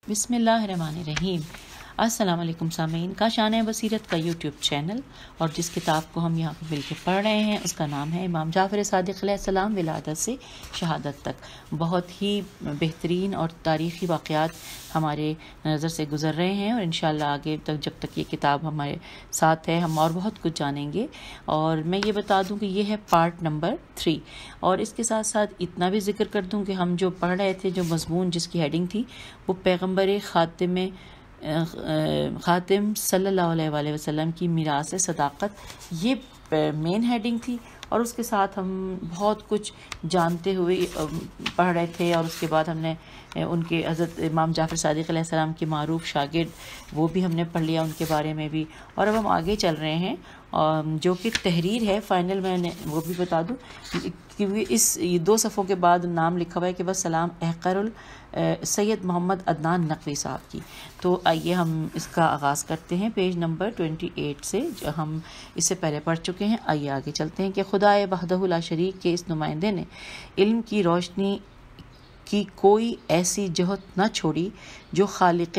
بسم اللہ الرحمن الرحیم۔ السلام علیکم سامعین، کاشانہ بصیرت کا یوٹیوب چینل اور جس کتاب کو ہم یہاں پہ مل کے پڑھ رہے ہیں اس کا نام ہے امام جعفر صادق علیہ السلام ولادت سے شہادت تک۔ بہت ہی بہترین اور تاریخی واقعات ہمارے نظر سے گزر رہے ہیں اور انشاءاللہ آگے تک جب تک یہ کتاب ہمارے ساتھ ہے ہم اور بہت کچھ جانیں گے۔ اور میں یہ بتا دوں کہ یہ ہے پارٹ نمبر 3، اور اس کے ساتھ ساتھ اتنا بھی ذکر کر دوں کہ ہم جو پڑھ رہے تھے، جو مضمون جس کی ہیڈنگ تھی وہ پیغمبر خاتم صلی اللہ علیہ وآلہ وسلم کی میراث صداقت، یہ مین ہیڈنگ تھی، اور اس کے ساتھ ہم بہت کچھ جانتے ہوئے پڑھ رہے تھے، اور اس کے بعد ہم نے ان کے حضرت امام جعفر صادق علیہ السلام کے معروف شاگرد وہ بھی ہم نے پڑھ لیا، ان کے بارے میں بھی۔ اور اب ہم آگے چل رہے ہیں جو کہ تحریر ہے فائنل، میں نے وہ بھی بتا دوں کہ اس 2 صفحوں کے بعد نام لکھا ہوا ہے کہ بس سلام احقر سید محمد عدنان نقوی صاحب کی۔ تو آئیے ہم اس کا آغاز کرتے ہیں پیج نمبر 28 سے، جو ہم اس سے پہلے پڑھ چکے ہیں۔ آئیے آگے چلتے ہیں کہ خدائے وحدہ لا شریک کے اس نمائندے نے علم کی روشنی کی کوئی ایسی جہت نہ چھوڑی جو خالق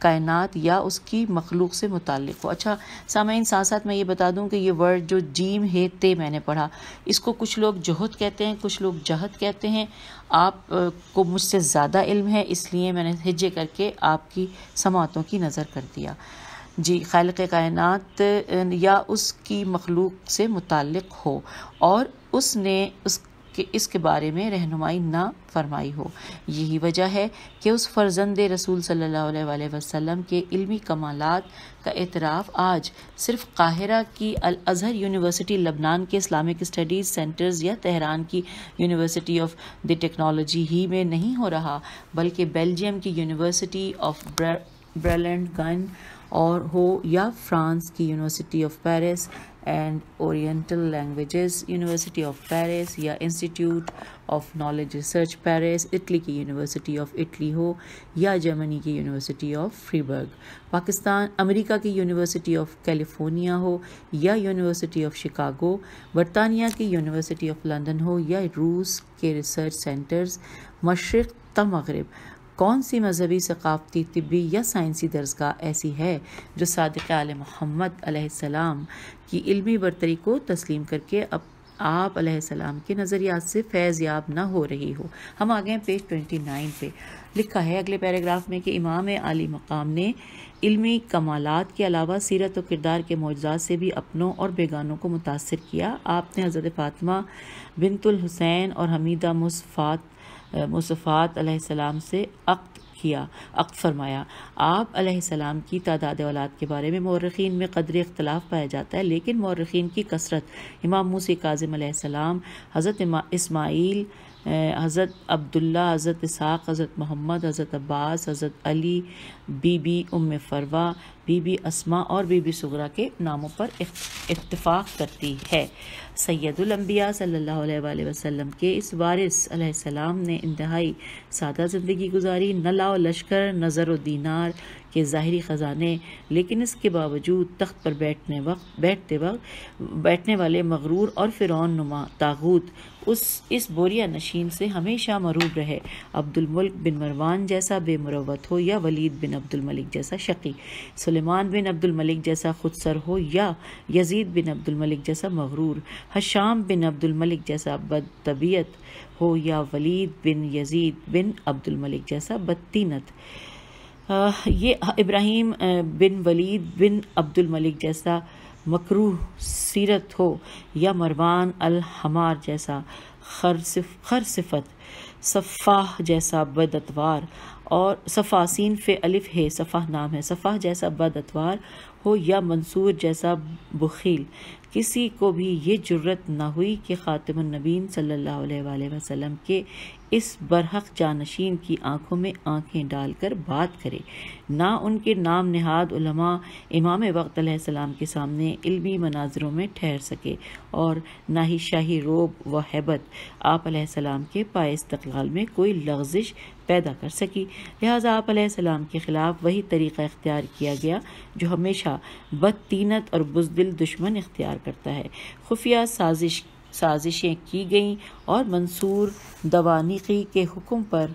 کائنات یا اس کی مخلوق سے متعلق ہو۔ اچھا سامعین، ساتھ ساتھ میں یہ بتا دوں کہ یہ ورڈ جو جیم ہے تے میں نے پڑھا، اس کو کچھ لوگ جہت کہتے ہیں، کچھ لوگ جہت کہتے ہیں۔ آپ کو مجھ سے زیادہ علم ہے، اس لیے میں نے ہجے کر کے آپ کی سماعتوں کی نظر کر دیا۔ جی، خالق کائنات یا اس کی مخلوق سے متعلق ہو اور اس نے اس کے بارے میں رہنمائی نہ فرمائی ہو۔ یہی وجہ ہے کہ اس فرزند رسول صلی اللہ علیہ وآلہ وسلم کے علمی کمالات کا اعتراف آج صرف قاہرہ کی الازہر یونیورسٹی لبنان کے اسلامک اسٹڈیز سینٹرز یا تہران کی یونیورسٹی آف دی ٹیکنالوجی ہی میں نہیں ہو رہا، بلکہ بیلجیم کی یونیورسٹی آف برلنگن اور ہو، یا فرانس کی university of Paris and oriental languages university of Paris, یا institute of knowledge research Paris Italy کی یونیورسٹی آف اٹلی ہو، یا جرمنی کی یونیورسٹی آف فریبرگ، امریکہ کی یونیورسٹی آف کیلیفورنیا ہو، یا یونیورسٹی آف شکاگو، برطانیہ کی یونیورسٹی آف لندن ہو، یا روس کے ریسرچ سینٹرز، مشرق تا مغرب، کون سی مذہبی، ثقافتی، طبی یا سائنسی درسگاہ ایسی ہے جو صادق آل محمد علیہ السلام کی علمی برتری کو تسلیم کر کے آپ علیہ السلام کے نظریات سے فیض یاب نہ ہو رہی ہو؟ ہم آگئے ہیں پیج 29 پہ۔ لکھا ہے اگلے پیراگراف میں کہ امام عالی مقام نے علمی کمالات کے علاوہ سیرت و کردار کے معجزات سے بھی اپنوں اور بیگانوں کو متاثر کیا۔ آپ نے حضرت فاطمہ بنت الحسین اور حمیدہ مصفات علیہ السلام سے عقد فرمایا۔ آپ علیہ السلام کی تعداد اولاد کے بارے میں مورخین میں قدر اختلاف پایا جاتا ہے، لیکن مورخین کی کثرت امام موسیٰ کاظم علیہ السلام، حضرت اسماعیل، حضرت عبداللہ، حضرت اسحاق، حضرت محمد، حضرت عباس، حضرت علی، بی بی ام فروہ، بی بی اسماء اور بی بی صغرا کے ناموں پر اتفاق کرتی ہے۔ سید الانبیاء صلی اللہ علیہ وآلہ وسلم کے اس وارث علیہ السلام نے انتہائی سادہ زندگی گزاری، نہ لاؤ لشکر، نہ زر و دینار کے ظاہری خزانے، لیکن اس کے باوجود تخت پر بیٹھنے والے مغرور اور فرعون نما طاغوت اس بوریا نشین سے ہمیشہ مرعوب رہے۔ عبد الملک بن مروان جیسا بے مروت ہو، یا ولید بن عبد الملک جیسا شقی، سلیمان بن عبد الملک جیسا خودسر ہو، یا یزید بن عبد الملک جیسا مغرور، حشام بن عبد الملک جیسا بد طبیعت ہو، یا ولید بن یزید بن عبد الملک جیسا بدطینت، یہ ابراہیم بن ولید بن عبد الملک جیسا مکروہ سیرت ہو، یا مروان الحمار جیسا خرصفت، صفاح جیسا بد اتوار، اور صفا سین فے الف ہے، صفح نام ہے، صفح جیسا بد اتوار ہو، یا منصور جیسا بخیل۔ کسی کو بھی یہ جرت نہ ہوئی کہ خاتم النبیین صلی اللہ علیہ وآلہ وسلم کے اس برحق جانشین کی آنکھوں میں آنکھیں ڈال کر بات کرے، نہ ان کے نام نہاد علماء امام وقت علیہ السلام کے سامنے علمی مناظروں میں ٹھہر سکے، اور نہ ہی شاہی روب و ہیبت آپ علیہ السلام کے پائے استقلال میں کوئی لغزش پیدا کر سکی۔ لہٰذا آپ علیہ السلام کے خلاف وہی طریقہ اختیار کیا گیا جو ہمیشہ بدطینت اور بزدل دشمن اختیار کرتا ہے۔ خفیہ سازشیں کی گئیں اور منصور دوانیقی کے حکم پر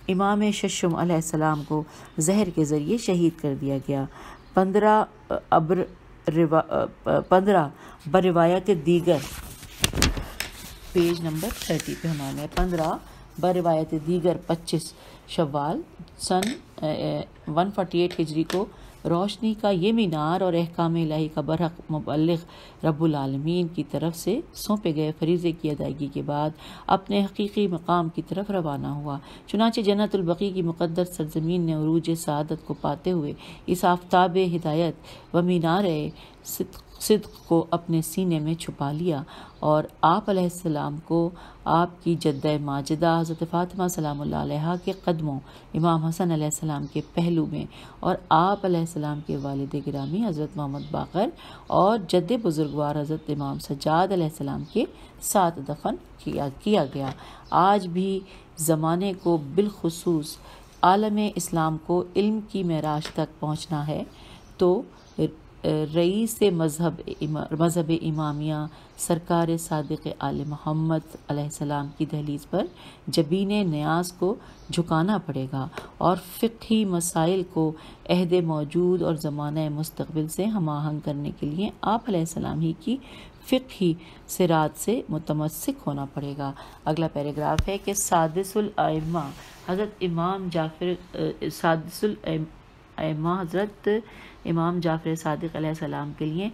امام ششم علیہ السلام کو زہر کے ذریعے شہید کر دیا گیا۔ 15 بروایت دیگر، پیج نمبر 30 پہ ہمارے 15 بروایت دیگر 25 شوال سن 148 ہجری کو روشنی کا یہ مینار اور احکام الہی کا برحق مبلغ رب العالمین کی طرف سے سونپے گئے فریضے کی ادائیگی کے بعد اپنے حقیقی مقام کی طرف روانہ ہوا۔ چنانچہ جنت البقیع کی مقدس سرزمین نے عروج سعادت کو پاتے ہوئے اس آفتاب ہدایت و مینار صدق کو اپنے سینے میں چھپا لیا، اور آپ علیہ السلام کو آپ کی جدہ ماجدہ حضرت فاطمہ سلام اللہ علیہا کے قدموں، امام حسن علیہ السلام کے پہلو میں، اور آپ علیہ السلام کے والد گرامی حضرت محمد باقر اور جد بزرگوار حضرت امام سجاد علیہ السلام کے ساتھ دفن کیا گیا۔ آج بھی زمانے کو بالخصوص عالم اسلام کو علم کی معراج تک پہنچنا ہے تو رئیس مذہب امامیہ سرکار صادق آل محمد علیہ السلام کی دہلیز پر جبین نیاز کو جھکانا پڑے گا، اور فقہی مسائل کو عہد موجود اور زمانہ مستقبل سے ہم آہنگ کرنے کے لیے آپ علیہ السلام ہی کی فقہی صراط سے متمسک ہونا پڑے گا۔ اگلا پیراگراف ہے کہ سادس الائمہ حضرت امام جعفر صادق علیہ السلام کے لیے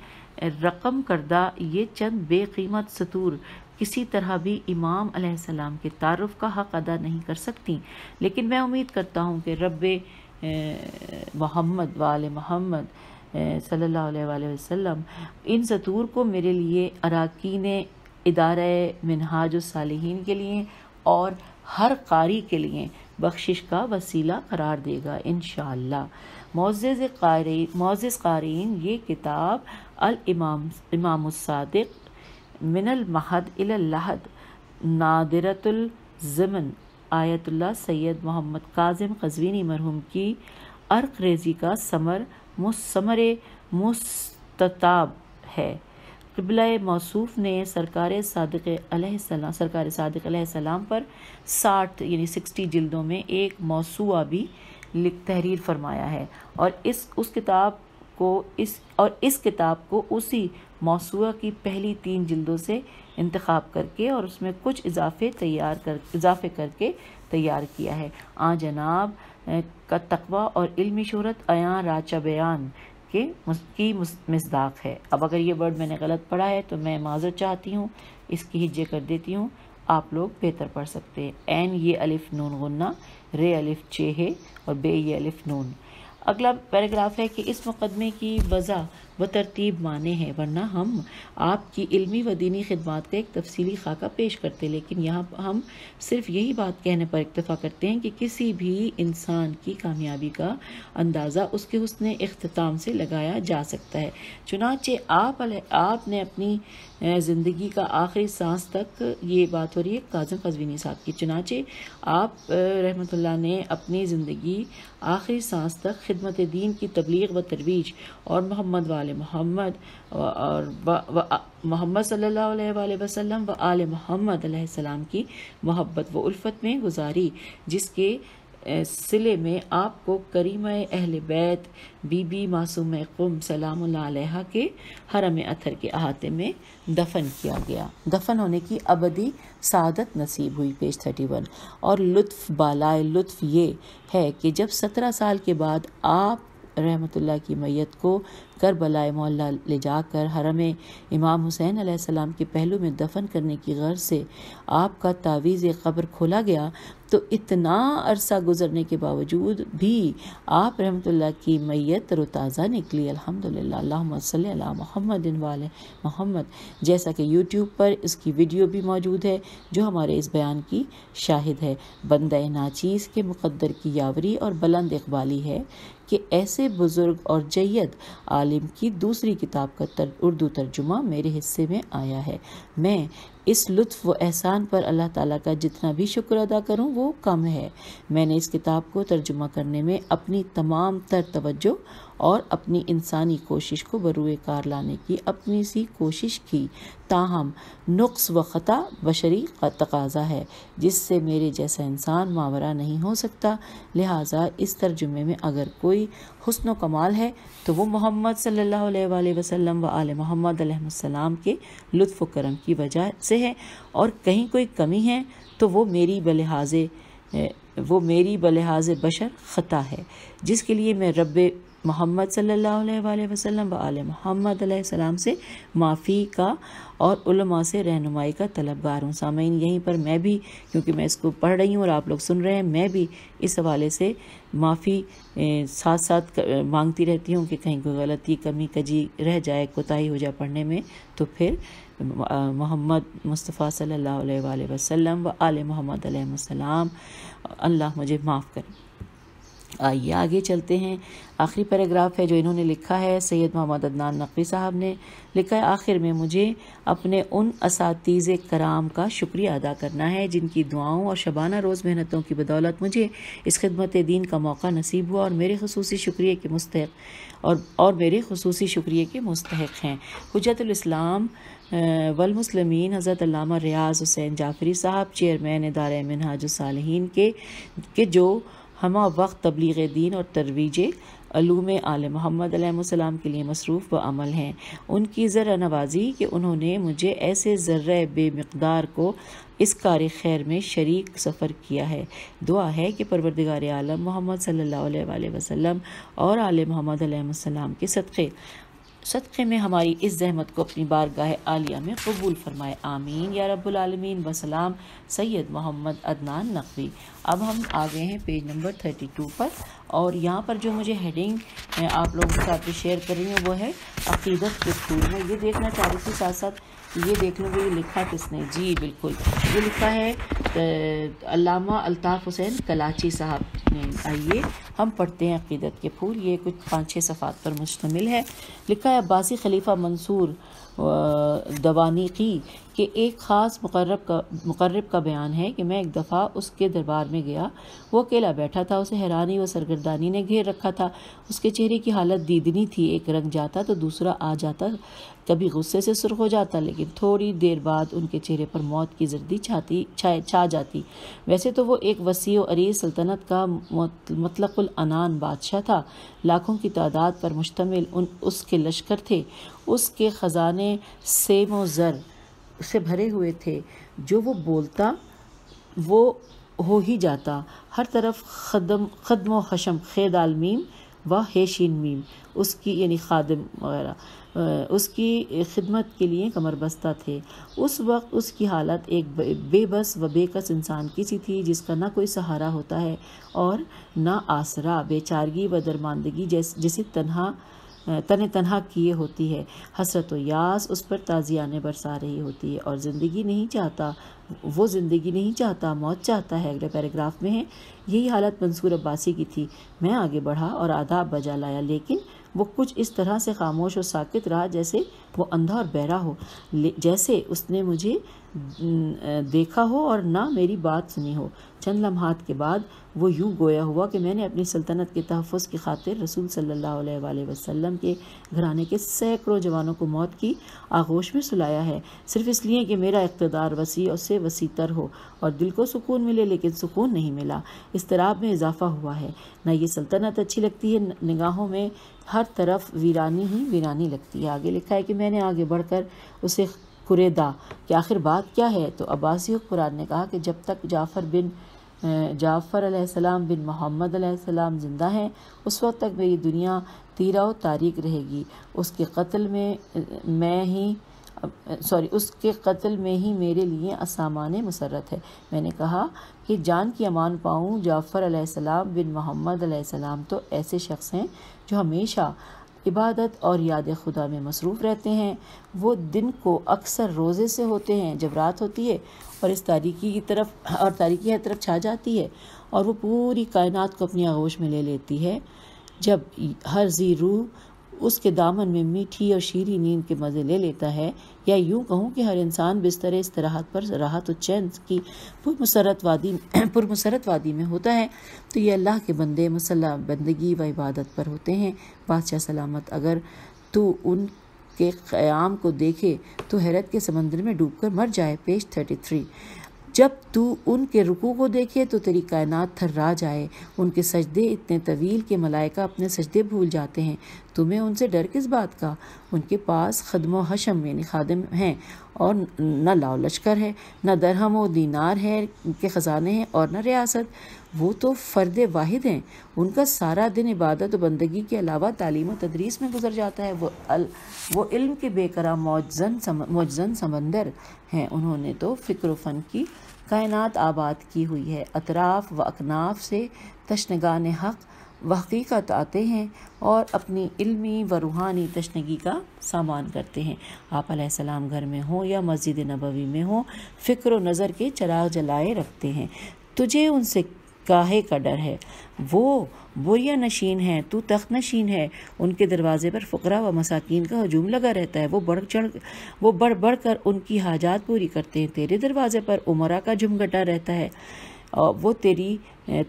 رقم کردہ یہ چند بے قیمت سطور کسی طرح بھی امام علیہ السلام کے تعارف کا حق ادا نہیں کر سکتی، لیکن میں امید کرتا ہوں کہ رب محمد وآل محمد صلی اللہ علیہ وآلہ وسلم ان سطور کو میرے لیے اراکین ادارہ منہاج الصالحین کے لیے اور ہر قاری کے لیے بخشش کا وسیلہ قرار دے گا انشاءاللہ۔ معزز قارئین، یہ کتاب امام الصادق من المہد الی اللحد نادرۃ الزمن آیت اللہ سید محمد کاظم قزوینی مرحوم کی عرق ریزی کا ثمر مستطاب ہے۔ قبلہ موصوف نے سرکار صادق علیہ السلام پر 60 جلدوں میں ایک موسوعہ بھی تحریر فرمایا ہے، اور اس کتاب کو اسی موسوعہ کی پہلی 3 جلدوں سے انتخاب کر کے اور اس میں کچھ اضافے کر کے تیار کیا ہے۔ جناب کا تقویٰ اور علمی شہرت عیاں راچہ بیان کی مصداق ہے۔ اب اگر یہ ورڈ میں نے غلط پڑھا ہے تو میں معذرت چاہتی ہوں، اس کی ہجے کر دیتی ہوں، آپ لوگ بہتر پڑھ سکتے ہیں۔ این یہ الف نون غنہ، رے الف چے ہے، اور بے یہ الف نون۔ اگلا پیراگراف ہے کہ اس مقدمے کی وضع و ترتیب مانے ہیں، ورنہ ہم آپ کی علمی و دینی خدمات کا ایک تفصیلی خاکہ پیش کرتے، لیکن یہاں ہم صرف یہی بات کہنے پر اکتفا کرتے ہیں کہ کسی بھی انسان کی کامیابی کا اندازہ اس کے حسن اختتام سے لگایا جا سکتا ہے۔ چنانچہ آپ نے اپنی زندگی کا آخری سانس تک، یہ بات ہو رہی ہے کاظم قزوینی صاحب کی، چنانچہ آپ رحمۃ اللہ نے اپنی زندگی آخری سانس تک خدمت دین کی تبلیغ و ترویج اور محمد وآل محمد اور محمد صلی اللہ علیہ وآلہ وسلم و آل محمد علیہ السلام کی محبت و الفت میں گزاری، جس کے صلے میں آپ کو کریمہ اہل بیت بی بی معصومہ قم سلام اللہ علیہا کے حرم اطہر کے احاطے میں دفن کیا گیا۔ دفن ہونے کی ابدی سعادت نصیب ہوئی، پیج 31۔ اور لطف بالائے لطف یہ ہے کہ جب 17 سال کے بعد آپ رحمۃ اللہ کی میت کو کربلا معلیٰ لے جا کر حرم امام حسین علیہ السلام کے پہلو میں دفن کرنے کی غرض سے آپ کا تعویذ قبر کھولا گیا، تو اتنا عرصہ گزرنے کے باوجود بھی آپ رحمۃ اللہ کی میت تر و تازہ نکلی، الحمدللہ۔ اللہم صلی علی محمد وعلی محمد، جیسا کہ یوٹیوب پر اس کی ویڈیو بھی موجود ہے جو ہمارے اس بیان کی شاہد ہے۔ بندہ ناچیز کے مقدر کی یاوری اور بلند اقبالی ہے کہ ایسے بزرگ اور جید عالم کی دوسری کتاب کا اردو ترجمہ میرے حصے میں آیا ہے۔ میں اس لطف و احسان پر اللہ تعالیٰ کا جتنا بھی شکر ادا کروں وہ کم ہے۔ میں نے اس کتاب کو ترجمہ کرنے میں اپنی تمام تر توجہ اور اپنی انسانی کوشش کو بروئے کار لانے کی اپنی سی کوشش کی، تاہم نقص و خطا بشری تقاضا ہے جس سے میرے جیسا انسان ماورا نہیں ہو سکتا، لہٰذا اس ترجمے میں اگر کوئی حسن و کمال ہے تو وہ محمد صلی اللہ علیہ وآلہ وسلم و آل محمد علیہ السلام کے لطف و کرم کی وجہ سے ہے، اور کہیں کوئی کمی ہے تو وہ میری بلحاظ بشر خطا ہے، جس کے لیے میں رب محمد صلی اللہ علیہ وآلہ وسلم و آل محمد علیہ السلام سے معافی کا اور علماء سے رہنمائی کا طلبگار ہوں۔ سامعین، یہیں پر میں بھی، کیونکہ میں اس کو پڑھ رہی ہوں اور آپ لوگ سن رہے ہیں، میں بھی اس حوالے سے معافی ساتھ ساتھ مانگتی رہتی ہوں کہ کہیں کوئی غلطی، کمی کجی رہ جائے، کوتاہی ہو جائے پڑھنے میں، تو پھر محمد مصطفیٰ صلی اللہ علیہ وآلہ وسلم و آل محمد علیہ السلام اللہ مجھے معاف کرے۔ آئیے آگے چلتے ہیں۔ آخری پیراگراف ہے جو انہوں نے لکھا ہے، سید محمد عدنان نقوی صاحب نے لکھا ہے، آخر میں مجھے اپنے ان اساتذہ کرام کا شکریہ ادا کرنا ہے جن کی دعاؤں اور شبانہ روز محنتوں کی بدولت مجھے اس خدمت دین کا موقع نصیب ہوا، اور میرے خصوصی شکریہ کے مستحق ہیں حجت الاسلام والمسلمین حضرت علامہ ریاض حسین جعفری صاحب، چیئرمین ادارہ منہاج الصالحین کے جو ہمہ وقت تبلیغ دین اور ترویج علوم آل محمد علیہ السلام کے لیے مصروف و عمل ہیں۔ ان کی ذرہ نوازی کہ انہوں نے مجھے ایسے ذرہ بے مقدار کو اس کار خیر میں شریک سفر کیا ہے۔ دعا ہے کہ پروردگار عالم محمد صلی اللہ علیہ وآلہ وسلم اور آل محمد علیہ السلام کے صدقے میں ہماری اس زحمت کو اپنی بارگاہ عالیہ میں قبول فرمائے، آمین یا رب العالمین۔ وسلام، سید محمد عدنان نقوی۔ اب ہم آگئے ہیں پیج نمبر 32 پر، اور یہاں پر جو مجھے ہیڈنگ آپ لوگوں کے ساتھ شیئر کر رہی ہوں وہ ہے عقیدت کے پھول۔ میں یہ دیکھنا چاہ رہی تھی ساتھ ساتھ یہ دیکھ لوں گی یہ لکھا کس نے۔ جی بالکل، یہ لکھا ہے علامہ الطاف حسین کلاچی صاحب نے۔ آئیے ہم پڑھتے ہیں عقیدت کے پھول، یہ کچھ 5-6 صفحات پر مشتمل ہے۔ لکھا ہے، عباسی خلیفہ منصور دوانیقی کے ایک خاص مقرب کا بیان ہے کہ میں ایک دفعہ اس کے دربار میں گیا، وہ اکیلا بیٹھا تھا، اسے حیرانی و سرگردانی نے گھیر رکھا تھا، اس کے چہرے کی حالت دیدنی تھی، ایک رنگ جاتا تو دوسرا آ جاتا، کبھی غصے سے سرخ ہو جاتا، لیکن تھوڑی دیر بعد ان کے چہرے پر موت کی زردی چھا جاتی۔ ویسے تو وہ ایک وسیع و عریض سلطنت کا مطلق العنان بادشاہ تھا، لاکھوں کی تعداد پر مشتمل اس کے لشکر تھے، اس کے خزانے سیم و زر سے بھرے ہوئے تھے، جو وہ بولتا وہ ہو ہی جاتا، ہر طرف خدم و خشم، خید آل میم و ہیشین میم، اس کی یعنی خادم وغیرہ اس کی خدمت کے لیے کمر بستہ تھے۔ اس وقت اس کی حالت ایک بے بس و بے کس انسان کی سی تھی جس کا نہ کوئی سہارا ہوتا ہے اور نہ آسرا، بے چارگی و درماندگی جسے تنہا کیے ہوتی ہے، حسرت و یاس اس پر تازیانے برسا رہی ہوتی ہے، اور وہ زندگی نہیں چاہتا، موت چاہتا ہے۔ اگلے پیراگراف میں ہے، یہی حالت منصور عباسی کی تھی۔ میں آگے بڑھا اور آداب بجا لایا، لیکن وہ کچھ اس طرح سے خاموش و ساکت رہا جیسے وہ اندھا اور بہرا ہو، جیسے اس نے مجھے دیکھا ہو اور نہ میری بات سنی ہو۔ چند لمحات کے بعد وہ یوں گویا ہوا کہ میں نے اپنی سلطنت کے تحفظ کی خاطر رسول صلی اللہ علیہ وآلہ وسلم کے گھرانے کے سینکڑوں جوانوں کو موت کی آغوش میں سلایا ہے، صرف اس لیے کہ میرا اقتدار وسیع اور سے وسیع تر ہو اور دل کو سکون ملے، لیکن سکون نہیں ملا، اضطراب میں اضافہ ہوا ہے۔ نہ یہ سلطنت اچھی لگتی ہے، نگاہوں میں ہر طرف ویرانی ہی ویرانی لگتی ہے۔ آگے لکھا ہے کہ میں نے آگے بڑھ کر اسے قریدا کہ آخر بات کیا ہے، تو عباسی حکمران نے کہا کہ جب تک جعفر علیہ السلام بن محمد علیہ السلام زندہ ہیں اس وقت تک میری دنیا تیرہ و تاریک رہے گی، اس کے قتل میں ہی میرے لیے اسامان مسرت ہے۔ میں نے کہا کہ جان کی امان پاؤں، جعفر علیہ السلام بن محمد علیہ السلام تو ایسے شخص ہیں جو ہمیشہ عبادت اور یاد خدا میں مصروف رہتے ہیں، وہ دن کو اکثر روزے سے ہوتے ہیں، جب رات ہوتی ہے اور اس تاریکی کی طرف چھا جاتی ہے اور وہ پوری کائنات کو اپنی آغوش میں لے لیتی ہے، جب ہر ذی روح اس کے دامن میں میٹھی اور شیریں نیند کے مزے لے لیتا ہے، یا یوں کہوں کہ ہر انسان بستر استراحت پر راحت و چین کی پرمسرت وادی میں ہوتا ہے، تو یہ اللہ کے بندے مسلح بندگی و عبادت پر ہوتے ہیں۔ بادشاہ سلامت، اگر تو ان کے قیام کو دیکھے تو حیرت کے سمندر میں ڈوب کر مر جائے۔ پیج 33۔ جب تو ان کے رکوع کو دیکھے تو تیری کائنات تھرا جائے۔ ان کے سجدے اتنے طویل کہ ملائکہ اپنے سجدے بھول جاتے ہیں۔ تمہیں ان سے ڈر کس بات کا؟ ان کے پاس خدم و حشم یعنی خادم ہیں، اور نہ لاؤ لشکر ہے، نہ درہم و دینار ہے کے خزانے ہیں، اور نہ ریاست۔ وہ تو فرد واحد ہیں۔ ان کا سارا دن عبادت و بندگی کے علاوہ تعلیم و تدریس میں گزر جاتا ہے۔ وہ علم کے بے کرا موجزن سمندر ہیں۔ انہوں نے تو فکر و فن کی کائنات آباد کی ہوئی ہے۔ اطراف و اکناف سے تشنگان حق و حقیقت آتے ہیں اور اپنی علمی و روحانی تشنگی کا سامان کرتے ہیں۔ آپ علیہ السلام گھر میں ہوں یا مسجد نبوی میں ہوں، فکر و نظر کے چراغ جلائے رکھتے ہیں۔ تجھے ان سے کاہے کا ڈر ہے؟ وہ بوریا نشین ہیں، تو تخت نشین ہے۔ ان کے دروازے پر فقراء و مساکین کا ہجوم لگا رہتا ہے، وہ بڑھ بڑھ کر ان کی حاجات پوری کرتے ہیں۔ تیرے دروازے پر عمرا کا جھمگٹا رہتا ہے، اور وہ تیری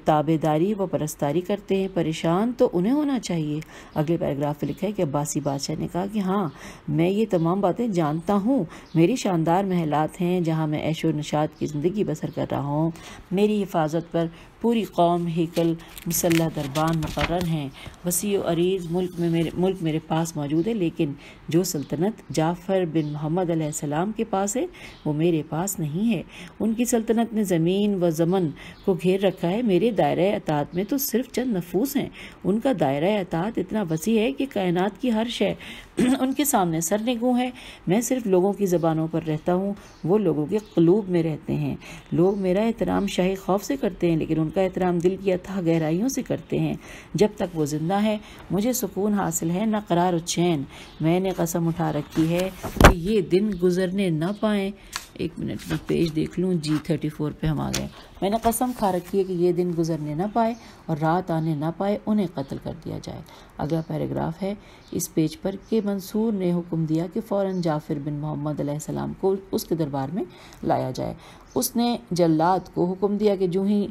تابع داری و پرستاری کرتے ہیں۔ پریشان تو انہیں ہونا چاہیے۔ اگلے پیراگراف میں لکھا ہے کہ عباسی بادشاہ نے کہا کہ ہاں، میں یہ تمام باتیں جانتا ہوں۔ میری شاندار محلات ہیں جہاں میں عیش و نشاط کی زندگی بسر کر رہا ہوں۔ میری حفاظت پر پوری قوم ہیکل مسلح دربان مقرر ہیں۔ وسیع و عریض ملک میرے پاس موجود ہے، لیکن جو سلطنت جعفر بن محمد علیہ السلام کے پاس ہے وہ میرے پاس نہیں ہے۔ ان کی سلطنت نے زمین و زمن کو گھیر رکھا ہے، میرے دائرہ اطاعت میں تو صرف چند نفوس ہیں۔ ان کا دائرہ اطاعت اتنا وسیع ہے کہ کائنات کی ہر شے ان کے سامنے سرنگوں ہے۔ میں صرف لوگوں کی زبانوں پر رہتا ہوں، وہ لوگوں کے قلوب میں رہتے ہیں۔ لوگ میرا احترام شاہی خوف سے کرتے ہیں، لیکن ان کا احترام دل کی اتھاہ گہرائیوں سے کرتے ہیں۔ جب تک وہ زندہ ہے مجھے سکون حاصل ہے، نہ قرار و چین۔ میں نے قسم اٹھا رکھی ہے کہ یہ دن گزرنے نہ پائیں۔ ایک منٹ میں پیج دیکھ لوں، جی 34 پہ ہم آ گئے۔ میں نے قسم کھا رکھی ہے کہ یہ دن گزرنے نہ پائے اور رات آنے نہ پائے، انہیں قتل کر دیا جائے۔ اگلا پیراگراف ہے اس پیج پر کہ منصور نے حکم دیا کہ فوراً جعفر بن محمد علیہ السلام کو اس کے دربار میں لایا جائے۔ اس نے جلاد کو حکم دیا کہ جو ہی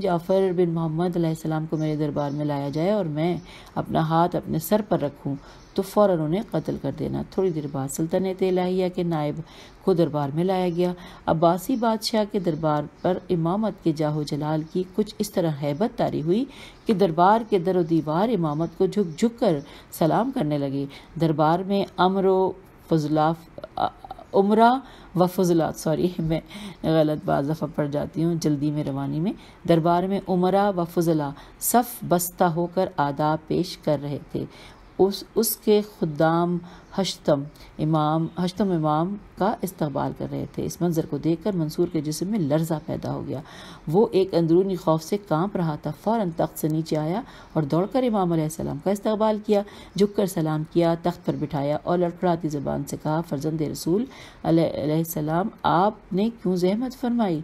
جعفر بن محمد علیہ السلام کو میرے دربار میں لایا جائے اور میں اپنا ہاتھ اپنے سر پر رکھوں تو فوراً انہیں قتل کر دینا۔ تھوڑی دیر بعد سلطنت الہیہ کے نائب کو دربار میں لایا گیا۔ عباسی بادشاہ کے دربار پر امامت کے جاہ و جلال کی کچھ اس طرح ہیبت طاری ہوئی کہ دربار کے در و دیوار امامت کو جھک جھک کر سلام کرنے لگے۔ دربار میں عمرہ و فضلات میں غلط بعض دفعہ پڑ جاتی ہوں جلدی میں روانی میں۔ دربار میں عمرہ و فضلہ صف بستہ ہو کر آداب پیش کر رہے تھے۔ اس کے خدام حشتم امام کا استقبال کر رہے تھے۔ اس منظر کو دیکھ کر منصور کے جسم میں لرزہ پیدا ہو گیا۔ وہ ایک اندرونی خوف سے کانپ رہا تھا۔ فوراً تخت سے نیچے آیا اور دوڑ کر امام علیہ السلام کا استقبال کیا، جھک کر سلام کیا، تخت پر بٹھایا اور لڑکھڑاتی زبان سے کہا، فرزند رسول علیہ السلام، آپ نے کیوں زحمت فرمائی؟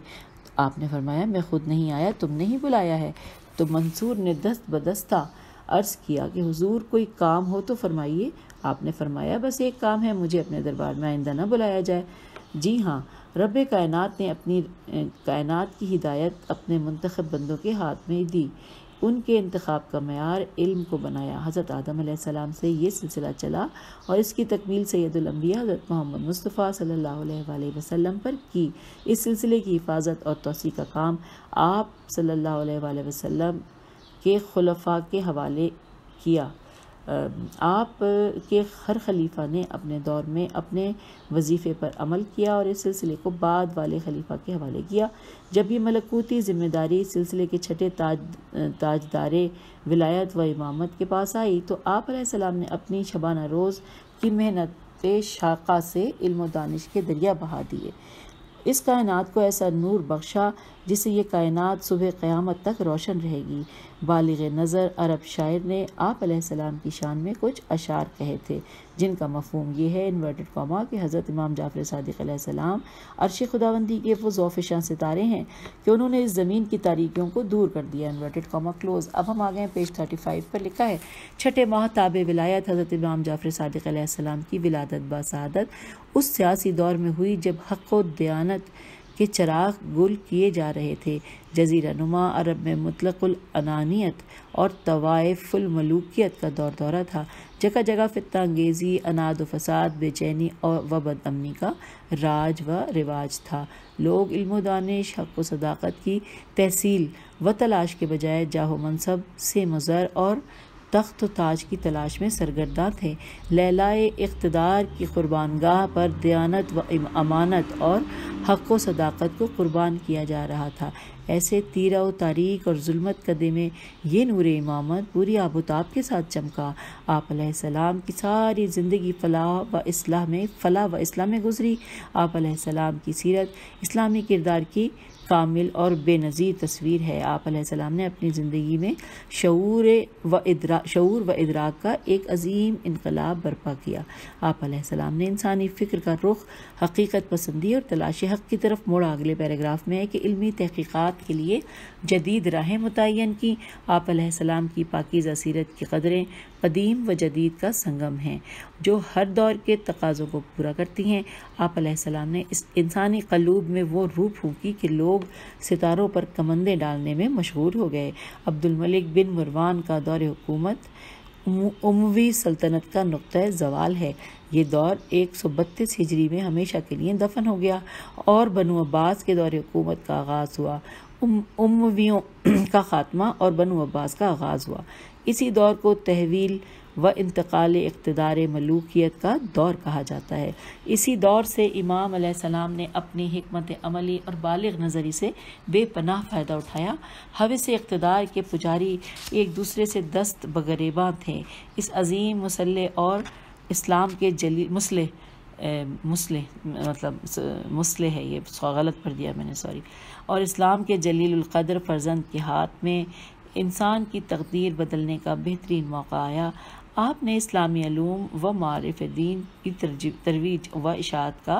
آپ نے فرمایا، میں خود نہیں آیا، تم نے ہی بلایا ہے۔ تو منصور نے دست بدستہ عرض کیا کہ حضور کوئی کام ہو تو فرمائیے۔ آپ نے فرمایا، بس ایک کام ہے، مجھے اپنے دربار میں آئندہ نہ بلایا جائے۔ جی ہاں، رب کائنات نے اپنی کائنات کی ہدایت اپنے منتخب بندوں کے ہاتھ میں دی، ان کے انتخاب کا معیار علم کو بنایا۔ حضرت آدم علیہ السلام سے یہ سلسلہ چلا اور اس کی تکمیل سید الانبیاء حضرت محمد مصطفیٰ صلی اللہ علیہ وآلہ وسلم پر کی۔ اس سلسلے کی حفاظت اور توسیع کا کام آپ صلی اللہ علیہ وآلہ وسلم کے خلفاء کے حوالے کیا۔ آپ کے ہر خلیفہ نے اپنے دور میں اپنے وظیفے پر عمل کیا اور اس سلسلے کو بعد والے خلیفہ کے حوالے کیا۔ جب یہ ملکوتی ذمہ داری سلسلے کے چھٹے تاجدار ولایت و امامت کے پاس آئی تو آپ علیہ السلام نے اپنی شبانہ روز کی محنت شاقہ سے علم و دانش کے دریا بہا دیے۔ اس کائنات کو ایسا نور بخشا جس سے یہ کائنات صبح قیامت تک روشن رہے گی۔ بالغ نظر عرب شاعر نے آپ علیہ السلام کی شان میں کچھ اشعار کہے تھے جن کا مفہوم یہ ہے انورٹڈ کاما کہ حضرت امام جعفر صادق علیہ السلام عرش خداوندی کے وہ ذوفشاں ستارے ہیں کہ انہوں نے اس زمین کی تاریکیوں کو دور کر دیا، انورٹڈ کاما کلوز۔ اب ہم آگئے ہیں پیج 35 پر، لکھا ہے چھٹے ماہ تابع ولایت حضرت امام جعفر صادق علیہ السلام کی ولادت باسعادت اس سیاسی دور میں ہوئی جب حق و دیانت کے چراغ گل کیے جا رہے تھے۔ جزیرہ نما عرب میں مطلق الانانیت اور طوائف الملوکیت کا دور دورہ تھا۔ جگہ جگہ فتنہ انگیزی، اناد و فساد، بے چینی و بد امنی کا راج و رواج تھا۔ لوگ علم و دانش، حق و صداقت کی تحصیل و تلاش کے بجائے جاہ و منصب سے مضر اور تخت و تاج کی تلاش میں سرگرداں تھے۔ لیلائے اقتدار کی قربانگاہ پر دیانت و امانت اور حق و صداقت کو قربان کیا جا رہا تھا۔ ایسے تیرہ و تاریک اور ظلمت کدے میں یہ نور امامت پوری آب و تاب کے ساتھ چمکا۔ آپ علیہ السلام کی ساری زندگی فلاح و اصلاح میں گزری۔ آپ علیہ السلام کی سیرت اسلامی کردار کی کامل اور بے نظیر تصویر ہے۔ آپ علیہ السلام نے اپنی زندگی میں شعور و ادراک کا ایک عظیم انقلاب برپا کیا۔ آپ علیہ السلام نے انسانی فکر کا رخ حقیقت پسندی اور تلاش حق کی طرف موڑا۔ اگلے پیراگراف میں ہے کہ علمی تحقیقات کے لیے جدید راہیں متعین کی۔ آپ علیہ السلام کی پاکیزہ سیرت کی قدریں قدیم و جدید کا سنگم ہیں جو ہر دور کے تقاضوں کو پورا کرتی ہیں۔ آپ علیہ السلام نے اس انسانی قلوب میں وہ روح پھونکی کہ لوگ ستاروں پر کمندیں ڈالنے میں مشغول ہو گئے۔ عبد الملک بن مروان کا دور حکومت اموی سلطنت کا نقطۂ زوال ہے۔ یہ دور 132 ہجری میں ہمیشہ کے لیے دفن ہو گیا اور بنو عباس کے دور حکومت کا آغاز ہوا۔ امویوں کا خاتمہ اور بنو عباس کا آغاز ہوا۔ اسی دور کو تحویل و انتقال اقتدار ملوکیت کا دور کہا جاتا ہے۔ اسی دور سے امام علیہ السلام نے اپنی حکمت عملی اور بالغ نظری سے بے پناہ فائدہ اٹھایا۔ ہوس اقتدار کے پجاری ایک دوسرے سے دست بگریباں تھے۔ اس عظیم مسلح اور اسلام کے جلیل مسلح ہے، یہ غلط پڑھ دیا میں نے، سوری، اور اسلام کے جلیل القدر فرزند کے ہاتھ میں انسان کی تقدیر بدلنے کا بہترین موقع آیا۔ آپ نے اسلامی علوم و معارف دین کی ترویج و اشاعت کا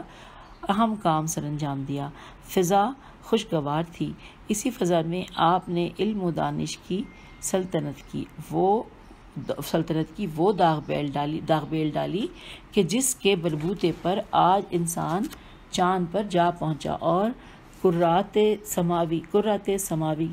اہم کام سر انجام دیا۔ فضا خوشگوار تھی۔ اسی فضا میں آپ نے علم و دانش کی سلطنت کی وہ داغ بیل ڈالی کہ جس کے بلبوتے پر آج انسان چاند پر جا پہنچا اور کرات سماوی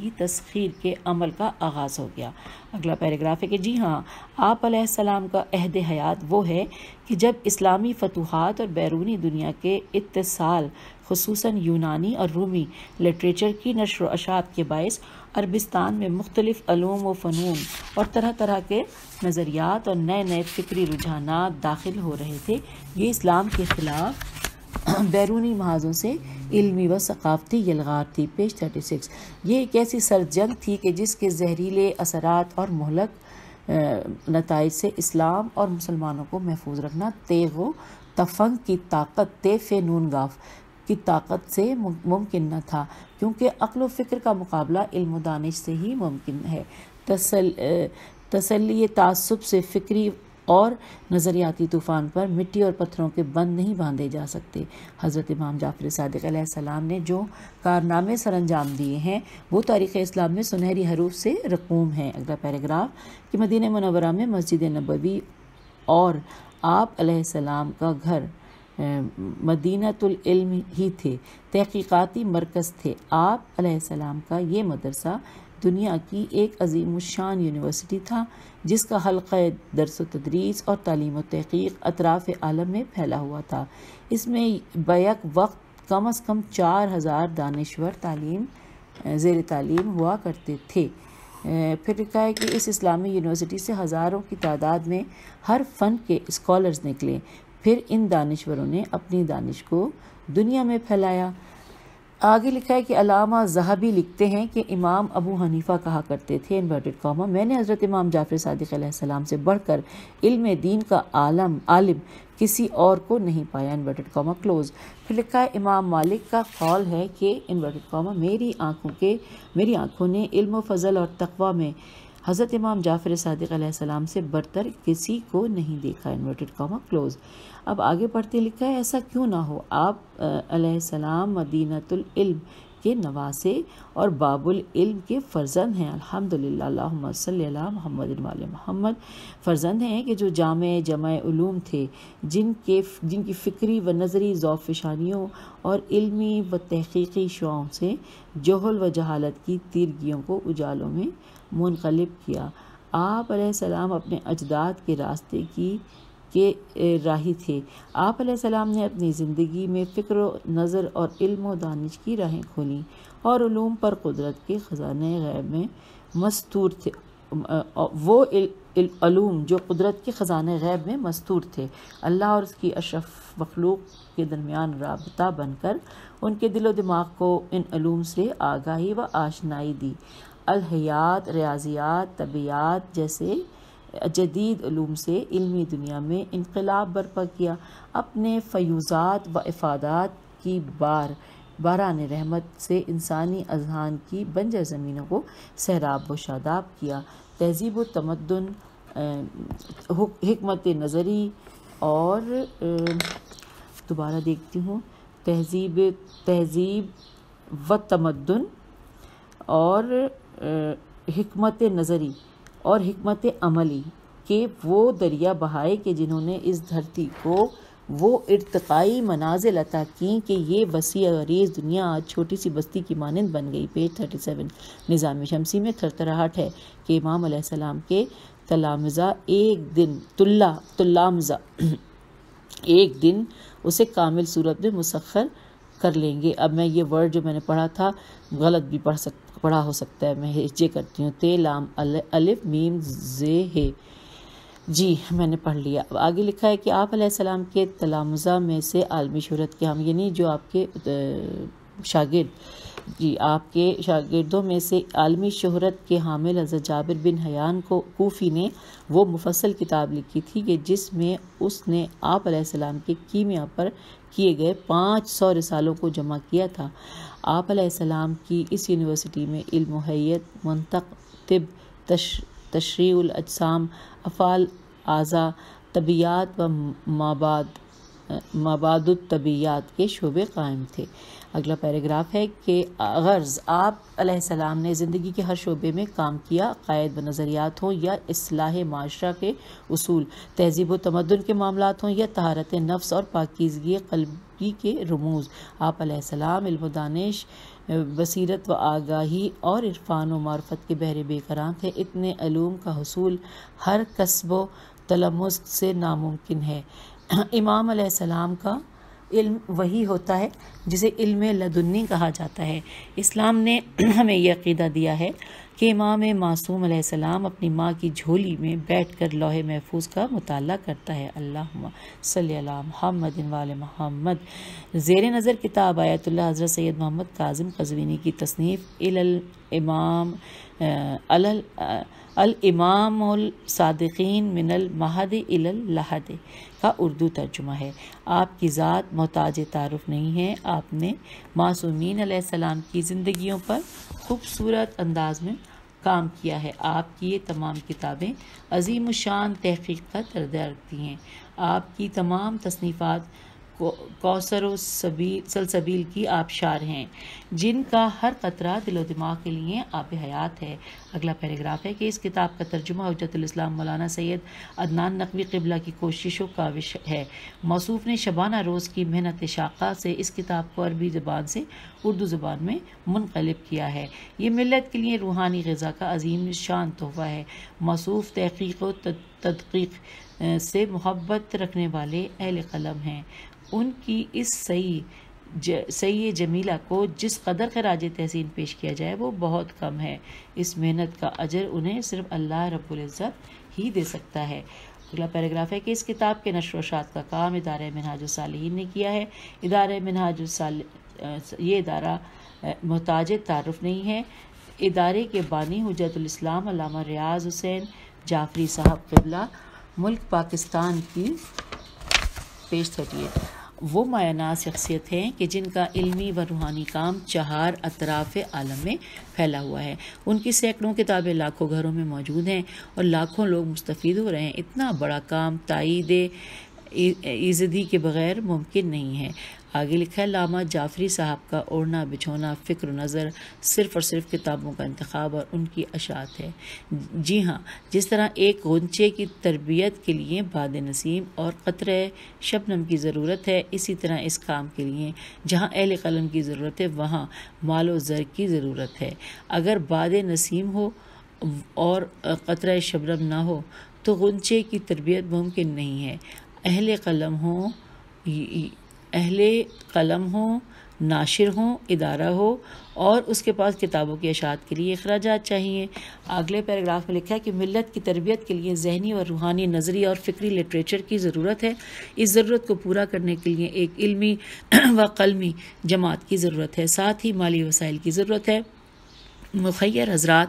کی تسخیر کے عمل کا آغاز ہو گیا۔ اگلا پیراگراف ہے کہ جی ہاں، آپ علیہ السلام کا عہد حیات وہ ہے کہ جب اسلامی فتوحات اور بیرونی دنیا کے اتصال، خصوصاً یونانی اور رومی لٹریچر کی نشر و اشاعت کے باعث عربستان میں مختلف علوم و فنون اور طرح طرح کے نظریات اور نئے نئے فکری رجحانات داخل ہو رہے تھے، یہ اسلام کے خلاف بیرونی محاذوں سے علمی و ثقافتی یلغار تھی۔ پیج 36۔ یہ ایک ایسی سرد جنگ تھی کہ جس کے زہریلے اثرات اور مہلک نتائج سے اسلام اور مسلمانوں کو محفوظ رکھنا تیغ و تفنگ کی طاقت نون گاف کی طاقت سے ممکن نہ تھا، کیونکہ عقل و فکر کا مقابلہ علم و دانش سے ہی ممکن ہے۔ تسلی تعصب سے فکری اور نظریاتی طوفان پر مٹی اور پتھروں کے بند نہیں باندھے جا سکتے۔ حضرت امام جعفر صادق علیہ السلام نے جو کارنامے سر انجام دیے ہیں وہ تاریخ اسلام میں سنہری حروف سے رقوم ہیں۔ اگلا پیراگراف کہ مدینہ منورہ میں مسجد نبوی اور آپ علیہ السلام کا گھر مدینۃ العلم ہی تھے، تحقیقاتی مرکز تھے۔ آپ علیہ السلام کا یہ مدرسہ دنیا کی ایک عظیم الشان یونیورسٹی تھا جس کا حلقہ درس و تدریس اور تعلیم و تحقیق اطراف عالم میں پھیلا ہوا تھا۔ اس میں بیک وقت کم از کم 4000 دانشور زیر تعلیم ہوا کرتے تھے۔ پھر لکھا ہے کہ اس اسلامی یونیورسٹی سے ہزاروں کی تعداد میں ہر فن کے اسکالرز نکلے۔ پھر ان دانشوروں نے اپنی دانش کو دنیا میں پھیلایا۔ آگے لکھا ہے کہ علامہ ذہبی لکھتے ہیں کہ امام ابو حنیفہ کہا کرتے تھے انورٹڈ کاما میں نے حضرت امام جعفر صادق علیہ السلام سے بڑھ کر علم دین کا عالم کسی اور کو نہیں پایا انورٹڈ کاما کلوز. پھر لکھا ہے امام مالک کا قول ہے کہ انورٹڈ کاما میری آنکھوں نے علم و فضل اور تقوی میں حضرت امام جعفر صادق علیہ السلام سے برتر کسی کو نہیں دیکھا انورٹڈ کاما کلوز. اب آگے پڑھتے لکھا ہے ایسا کیوں نہ ہو، آپ علیہ السلام مدینۃ العلم کے نواسے اور باب العلم کے فرزند ہیں. الحمدللہ اللہم صلی علی محمد وعلی محمد. فرزند ہیں کہ جو جمع علوم تھے، جن کی فکری و نظری ذوق فشانیوں اور علمی و تحقیقی شعاؤں سے جہل و جہالت کی تیرگیوں کو اجالوں میں منقلب کیا. آپ علیہ السلام اپنے اجداد کے راستے کے راہی تھے. آپ علیہ السلام نے اپنی زندگی میں فکر و نظر اور علم و دانش کی راہیں کھولیں اور علوم پر قدرت کے خزانے غیب میں مستور تھے. وہ علوم جو قدرت کے خزانے غیب میں مستور تھے، اللہ اور اس کی اشرف مخلوق کے درمیان رابطہ بن کر ان کے دل و دماغ کو ان علوم سے آگاہی و آشنائی دی. الہیات، ریاضیات، طبیعیات جیسے جدید علوم سے علمی دنیا میں انقلاب برپا کیا. اپنے فیوزات و افادات کی باران رحمت سے انسانی اذہان کی بنجر زمینوں کو سیراب و شاداب کیا. تہذیب و تمدن، حکمت نظری اور دوبارہ دیکھتی ہوں تہذیب و تمدن اور حکمت نظری اور حکمت عملی کے وہ دریا بہائے کہ جنہوں نے اس دھرتی کو وہ ارتقائی منازل عطا کی کہ یہ وسیع عریض دنیا آج چھوٹی سی بستی کی مانند بن گئی. پیج 37 نظام شمسی میں تھرتھراہٹ ہے کہ امام علیہ السلام کے تلامذہ ایک دن اسے کامل صورت میں مسخر کر لیں گے. اب میں یہ ورڈ جو میں نے پڑھا تھا غلط بھی پڑھا ہو سکتا ہے، میں ہجے کرتی ہوں. تے لام الف میم زے ہے. جی میں نے پڑھ لیا. اب آگے لکھا ہے کہ آپ علیہ السلام کے تلامذہ میں سے عالمی شہرت کے ہم یعنی جو آپ کے آپ کے شاگردوں میں سے عالمی شہرت کے حامل حضرت جابر بن حیان کوفی نے وہ مفصل کتاب لکھی تھی کہ جس میں اس نے آپ علیہ السلام کے کیمیا پر کیے گئے 500 رسالوں کو جمع کیا تھا. آپ علیہ السلام کی اس یونیورسٹی میں علم و حیت، منطق، طب، تشریح الاجسام، افعال اعضاء، طبیعیات و مابعد الطبیعیات کے شعبے قائم تھے. اگلا پیراگراف ہے کہ غرض آپ علیہ السلام نے زندگی کے ہر شعبے میں کام کیا، عقائد و نظریات ہوں یا اصلاح معاشرہ کے اصول، تہذیب و تمدن کے معاملات ہوں یا طہارت نفس اور پاکیزگی قلبی کے رموز. آپ علیہ السلام علم و دانش، بصیرت و آگاہی اور عرفان و معرفت کے بحر بے کران تھے. اتنے علوم کا حصول ہر کسب و تلمس سے ناممکن ہے. امام علیہ السلام کا علم وہی ہوتا ہے جسے علم لدنی کہا جاتا ہے. اسلام نے ہمیں یہ عقیدہ دیا ہے کہ امام معصوم علیہ السلام اپنی ماں کی جھولی میں بیٹھ کر لوح محفوظ کا مطالعہ کرتا ہے. اللہم صلی علی محمد وعلی محمد. زیر نظر کتاب آیت اللہ حضرت سید محمد کاظم قزوینی کی تصنیف الامام الصادقین من المہد الی اللحد کا اردو ترجمہ ہے. آپ کی ذات محتاج تعارف نہیں ہے. آپ نے معصومین علیہ السلام کی زندگیوں پر خوبصورت انداز میں کام کیا ہے. آپ کی یہ تمام کتابیں عظیم الشان تحقیق کا درجہ رکھتی ہیں. آپ کی تمام تصنیفات کوثر و سلسبیل کی آبشار ہیں جن کا ہر قطرہ دل و دماغ کے لیے آب حیات ہے. اگلا پیراگراف ہے کہ اس کتاب کا ترجمہ حجت الاسلام مولانا سید عدنان نقوی قبلہ کی کوشش و کاوش ہے. موصوف نے شبانہ روز کی محنت شاقہ سے اس کتاب کو عربی زبان سے اردو زبان میں منقلب کیا ہے. یہ ملت کے لیے روحانی غذا کا عظیم شان تحفہ ہے. موصوف تحقیق و تدقیق سے محبت رکھنے والے اہل قلم ہیں. ان کی اس صحیح جمیلہ کو جس قدر خراج تحسین پیش کیا جائے وہ بہت کم ہے. اس محنت کا اجر انہیں صرف اللہ رب العزت ہی دے سکتا ہے. اگلا پیراگراف ہے کہ اس کتاب کے نشر و اشاعت کا کام ادارہ منہاج الصالحین نے کیا ہے۔ ادارہ یہ ادارہ محتاج تعارف نہیں ہے۔ ادارے کے بانی حجت الاسلام علامہ ریاض حسین جعفری صاحب قبلہ ملک پاکستان کی پیج 38 وہ مایہ ناز شخصیت ہیں کہ جن کا علمی و روحانی کام چہار اطراف عالم میں پھیلا ہوا ہے۔ ان کی سینکڑوں کتابیں لاکھوں گھروں میں موجود ہیں اور لاکھوں لوگ مستفید ہو رہے ہیں۔ اتنا بڑا کام تائید ایزدی کے بغیر ممکن نہیں ہے۔ آگے لکھا ہے علامہ جعفری صاحب کا اوڑھنا بچھونا فکر و نظر صرف اور صرف کتابوں کا انتخاب اور ان کی اشاعت ہے۔ جی ہاں، جس طرح ایک غنچے کی تربیت کے لیے باد نسیم اور قطرہ شبنم کی ضرورت ہے، اسی طرح اس کام کے لیے جہاں اہل قلم کی ضرورت ہے وہاں مال و زر کی ضرورت ہے۔ اگر باد نسیم ہو اور قطرہ شبنم نہ ہو تو غنچے کی تربیت ممکن نہیں ہے۔ اہل قلم ہوں، ناشر ہوں، ادارہ ہو اور اس کے پاس کتابوں کی اشاعت کے لیے اخراجات چاہیے۔ اگلے پیراگراف میں لکھا ہے کہ ملت کی تربیت کے لیے ذہنی اور روحانی نظری اور فکری لٹریچر کی ضرورت ہے۔ اس ضرورت کو پورا کرنے کے لیے ایک علمی و قلمی جماعت کی ضرورت ہے، ساتھ ہی مالی وسائل کی ضرورت ہے۔ مخیر حضرات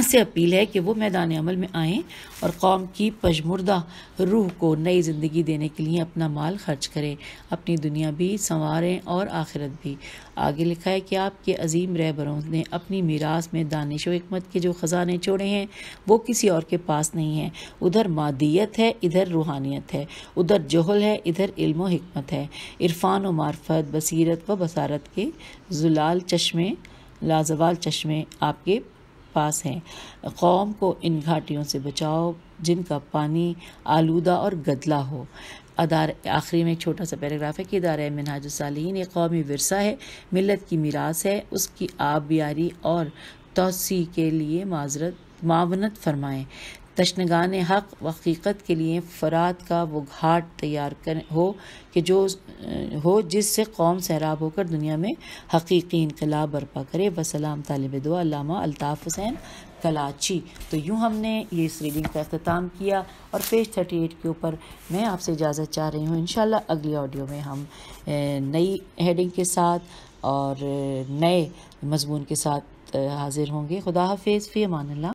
سے اپیل ہے کہ وہ میدان عمل میں آئیں اور قوم کی پژمردہ روح کو نئی زندگی دینے کے لیے اپنا مال خرچ کریں، اپنی دنیا بھی سنواریں اور آخرت بھی۔ آگے لکھا ہے کہ آپ کے عظیم رہبروں نے اپنی میراث میں دانش و حکمت کے جو خزانے چھوڑے ہیں وہ کسی اور کے پاس نہیں ہیں۔ ادھر مادیت ہے، ادھر روحانیت ہے، ادھر جہل ہے، ادھر علم و حکمت ہے۔ عرفان و معرفت، بصیرت و بصارت کے لازوال چشمے آپ کے پاس ہیں۔ قوم کو ان گھاٹیوں سے بچاؤ جن کا پانی آلودہ اور گدلا ہو۔ آخری میں ایک چھوٹا سا پیراگراف ہے کہ ادارہ منہاج الصالحین ایک قومی ورثہ ہے، ملت کی میراث ہے، اس کی آبیاری اور توسیع کے لیے معاونت فرمائیں۔ تشنگان حق و حقیقت کے لیے فرات کا وہ گھاٹ تیار ہو کہ جس سے قوم سیراب ہو کر دنیا میں حقیقی انقلاب برپا کرے۔ وسلام، طالب دعا علامہ الطاف حسین کلاچی۔ تو یوں ہم نے یہ اس ریڈنگ کا اختتام کیا اور پیج 38 کے اوپر میں آپ سے اجازت چاہ رہی ہوں۔ انشاءاللہ اگلی آڈیو میں ہم نئی ہیڈنگ کے ساتھ اور نئے مضمون کے ساتھ حاضر ہوں گے۔ خدا حافظ، فی امان اللہ۔